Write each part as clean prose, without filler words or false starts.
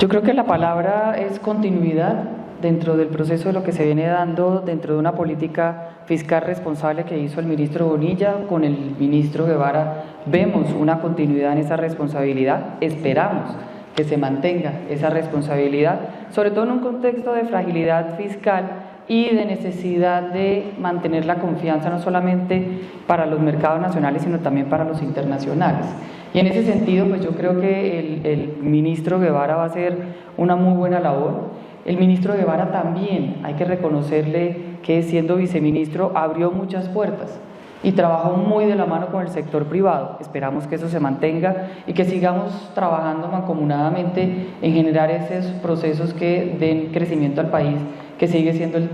Yo creo que la palabra es continuidad dentro del proceso de lo que se viene dando dentro de una política fiscal responsable que hizo el ministro Bonilla con el ministro Guevara. Vemos una continuidad en esa responsabilidad, esperamos que se mantenga esa responsabilidad, sobre todo en un contexto de fragilidad fiscal y de necesidad de mantener la confianza no solamente para los mercados nacionales, sino también para los internacionales. Y en ese sentido, pues yo creo que el ministro Guevara va a hacer una muy buena labor. El ministro Guevara también, hay que reconocerle que siendo viceministro abrió muchas puertas y trabajó muy de la mano con el sector privado. Esperamos que eso se mantenga y que sigamos trabajando mancomunadamente en generar esos procesos que den crecimiento al país, que sigue siendo el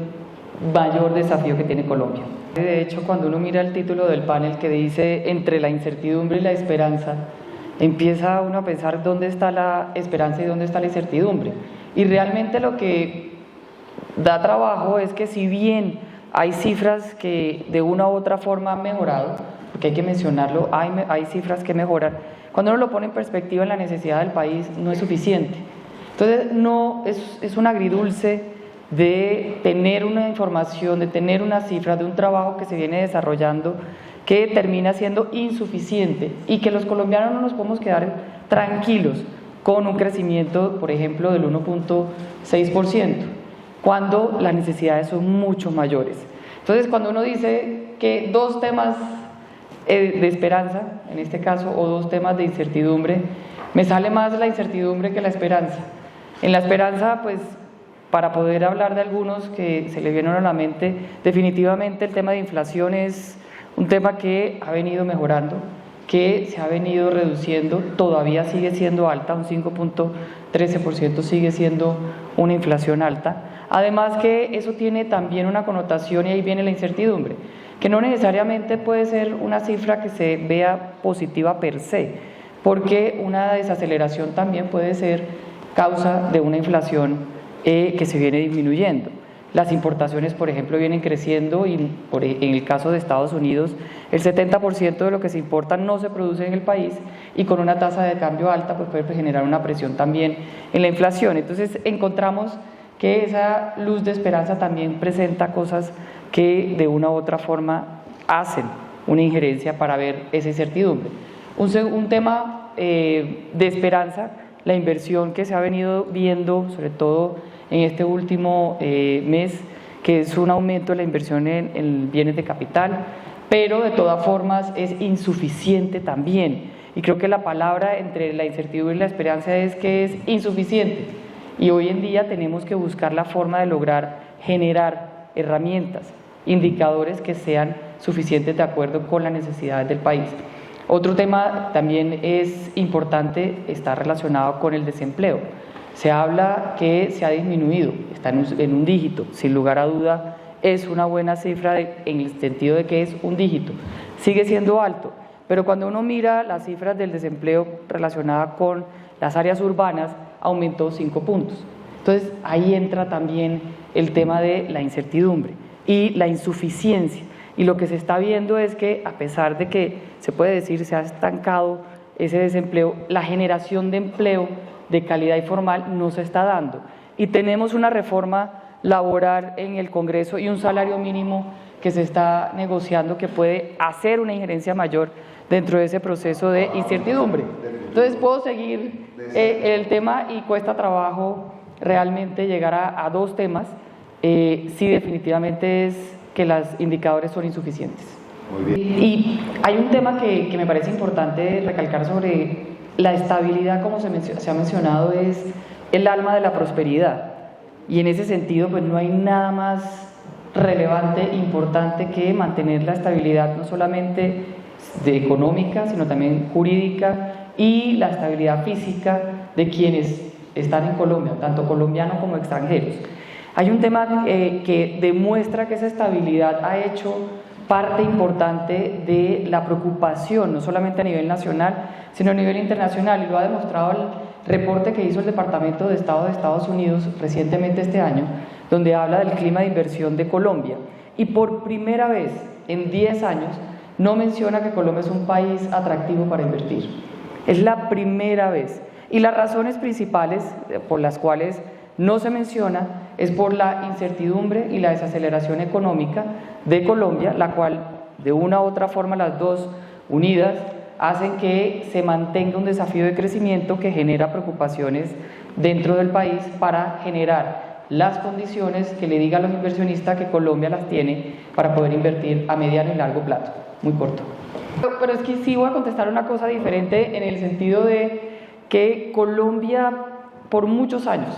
mayor desafío que tiene Colombia. De hecho, cuando uno mira el título del panel que dice entre la incertidumbre y la esperanza, empieza uno a pensar dónde está la esperanza y dónde está la incertidumbre. Y realmente lo que da trabajo es que si bien hay cifras que de una u otra forma han mejorado, porque hay que mencionarlo, hay cifras que mejoran, cuando uno lo pone en perspectiva en la necesidad del país no es suficiente. Entonces no es un agridulce de tener una información, de tener una cifra de un trabajo que se viene desarrollando que termina siendo insuficiente y que los colombianos no nos podemos quedar tranquilos con un crecimiento, por ejemplo, del 1.6%, cuando las necesidades son mucho mayores. Entonces, cuando uno dice que dos temas de esperanza, en este caso, o dos temas de incertidumbre, me sale más la incertidumbre que la esperanza. En la esperanza, pues, para poder hablar de algunos que se le vienen a la mente, definitivamente el tema de inflación es un tema que ha venido mejorando, que se ha venido reduciendo, todavía sigue siendo alta, un 5.13% sigue siendo una inflación alta. Además que eso tiene también una connotación, y ahí viene la incertidumbre, que no necesariamente puede ser una cifra que se vea positiva per se, porque una desaceleración también puede ser causa de una inflación que se viene disminuyendo. Las importaciones, por ejemplo, vienen creciendo y en el caso de Estados Unidos, el 70% de lo que se importa no se produce en el país y con una tasa de cambio alta pues puede generar una presión también en la inflación. Entonces encontramos que esa luz de esperanza también presenta cosas que de una u otra forma hacen una injerencia para ver esa incertidumbre. Un tema de esperanza, la inversión que se ha venido viendo, sobre todo en este último mes, que es un aumento de la inversión en bienes de capital, pero de todas formas es insuficiente también. Y creo que la palabra entre la incertidumbre y la esperanza es que es insuficiente. Y hoy en día tenemos que buscar la forma de lograr generar herramientas, indicadores que sean suficientes de acuerdo con las necesidades del país. Otro tema también es importante, está relacionado con el desempleo. Se habla que se ha disminuido, está en un dígito, sin lugar a duda es una buena cifra en el sentido de que es un dígito. Sigue siendo alto, pero cuando uno mira las cifras del desempleo relacionadas con las áreas urbanas, aumentó 5 puntos. Entonces ahí entra también el tema de la incertidumbre y la insuficiencia. Y lo que se está viendo es que a pesar de que se puede decir se ha estancado ese desempleo, la generación de empleo de calidad y formal no se está dando. Y tenemos una reforma laboral en el Congreso y un salario mínimo que se está negociando que puede hacer una injerencia mayor dentro de ese proceso de incertidumbre. Entonces puedo seguir el tema y cuesta trabajo realmente llegar a dos temas. Sí, definitivamente es que los indicadores son insuficientes. Muy bien. Y hay un tema que me parece importante recalcar sobre la estabilidad, como se ha mencionado, es el alma de la prosperidad. Y en ese sentido, pues no hay nada más relevante, importante que mantener la estabilidad, no solamente económica, sino también jurídica y la estabilidad física de quienes están en Colombia, tanto colombianos como extranjeros. Hay un tema que demuestra que esa estabilidad ha hecho parte importante de la preocupación, no solamente a nivel nacional, sino a nivel internacional, y lo ha demostrado el reporte que hizo el Departamento de Estado de Estados Unidos recientemente este año, donde habla del clima de inversión de Colombia. Y por primera vez en 10 años no menciona que Colombia es un país atractivo para invertir. Es la primera vez. Y las razones principales por las cuales no se menciona es por la incertidumbre y la desaceleración económica de Colombia, la cual de una u otra forma las dos unidas hacen que se mantenga un desafío de crecimiento que genera preocupaciones dentro del país para generar las condiciones que le diga a los inversionistas que Colombia las tiene para poder invertir a mediano y largo plazo. Muy corto. Pero es que sí voy a contestar una cosa diferente en el sentido de que Colombia por muchos años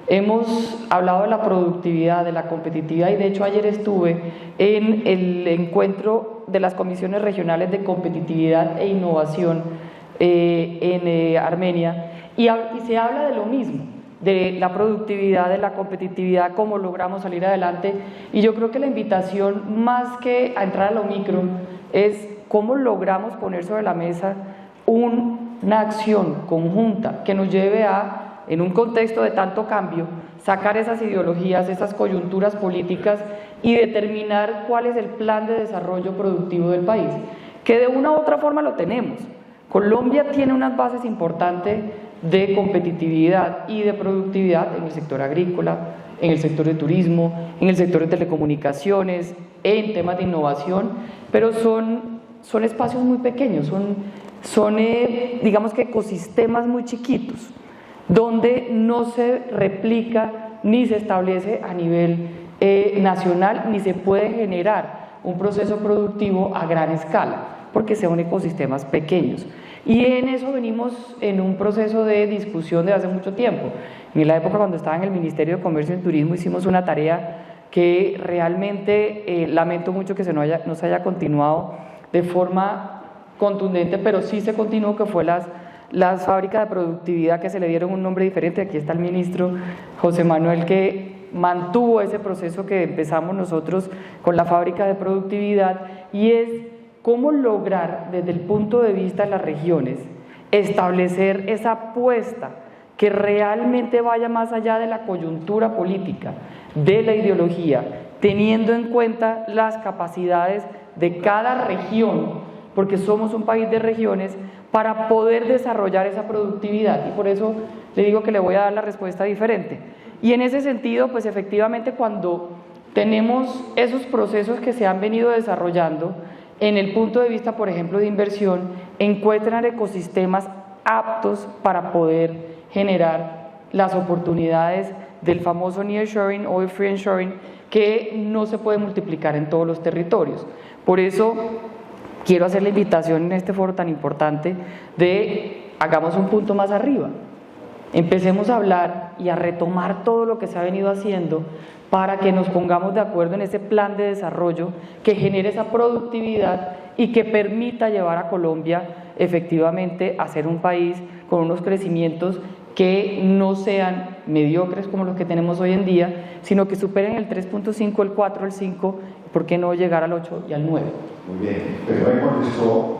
hemos hablado de la productividad, de la competitividad, y de hecho ayer estuve en el encuentro de las comisiones regionales de competitividad e innovación en Armenia, y se habla de lo mismo, de la productividad, de la competitividad, cómo logramos salir adelante, y yo creo que la invitación, más que a entrar a lo micro, es cómo logramos poner sobre la mesa una acción conjunta que nos lleve a, en un contexto de tanto cambio, sacar esas ideologías, esas coyunturas políticas y determinar cuál es el plan de desarrollo productivo del país, que de una u otra forma lo tenemos. Colombia tiene unas bases importantes de competitividad y de productividad en el sector agrícola, en el sector de turismo, en el sector de telecomunicaciones, en temas de innovación, pero son espacios muy pequeños, son digamos que ecosistemas muy chiquitos, donde no se replica ni se establece a nivel nacional, ni se puede generar un proceso productivo a gran escala, porque son ecosistemas pequeños. Y en eso venimos en un proceso de discusión de hace mucho tiempo. En la época cuando estaba en el Ministerio de Comercio y Turismo hicimos una tarea que realmente lamento mucho que no se haya continuado de forma contundente, pero sí se continuó, que fue las fábricas de productividad, que se le dieron un nombre diferente. Aquí está el ministro José Manuel, que mantuvo ese proceso que empezamos nosotros con la fábrica de productividad, y es cómo lograr desde el punto de vista de las regiones establecer esa apuesta que realmente vaya más allá de la coyuntura política, de la ideología, teniendo en cuenta las capacidades de cada región, porque somos un país de regiones, para poder desarrollar esa productividad. Y por eso le digo que le voy a dar la respuesta diferente. Y en ese sentido, pues efectivamente, cuando tenemos esos procesos que se han venido desarrollando, en el punto de vista, por ejemplo, de inversión, encuentran ecosistemas aptos para poder generar las oportunidades del famoso nearshoring o friendshoring, que no se puede multiplicar en todos los territorios. Por eso quiero hacer la invitación en este foro tan importante de hagamos un punto más arriba, empecemos a hablar y a retomar todo lo que se ha venido haciendo para que nos pongamos de acuerdo en ese plan de desarrollo que genere esa productividad y que permita llevar a Colombia efectivamente a ser un país con unos crecimientos que no sean mediocres como los que tenemos hoy en día, sino que superen el 3.5, el 4, el 5, ¿por qué no llegar al 8 y al 9? Muy bien, pero ahí contestó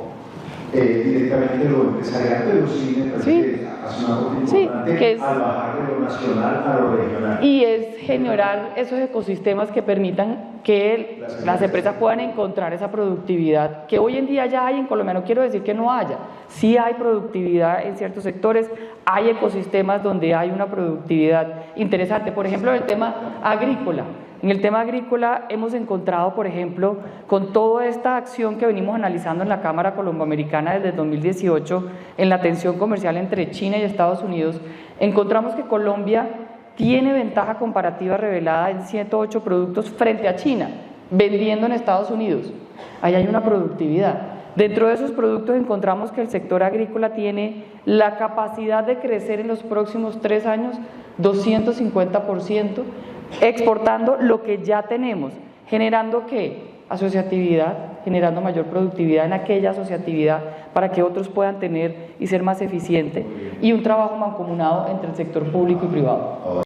directamente lo empresarial, pero sí me parece que hace una cosa importante, que es, al bajar de lo nacional a lo regional. Y es generar esos ecosistemas que permitan que las empresas puedan encontrar esa productividad que hoy en día ya hay en Colombia. No quiero decir que no haya, sí hay productividad en ciertos sectores, hay ecosistemas donde hay una productividad interesante. Por ejemplo, en el tema agrícola. En el tema agrícola hemos encontrado, por ejemplo, con toda esta acción que venimos analizando en la Cámara Colomboamericana desde el 2018, en la tensión comercial entre China y Estados Unidos, encontramos que Colombia tiene ventaja comparativa revelada en 108 productos frente a China, vendiendo en Estados Unidos. Ahí hay una productividad. Dentro de esos productos encontramos que el sector agrícola tiene la capacidad de crecer en los próximos 3 años 250%, exportando lo que ya tenemos, generando ¿qué? Asociatividad, generando mayor productividad en aquella asociatividad para que otros puedan tener y ser más eficientes, y un trabajo mancomunado entre el sector público y privado.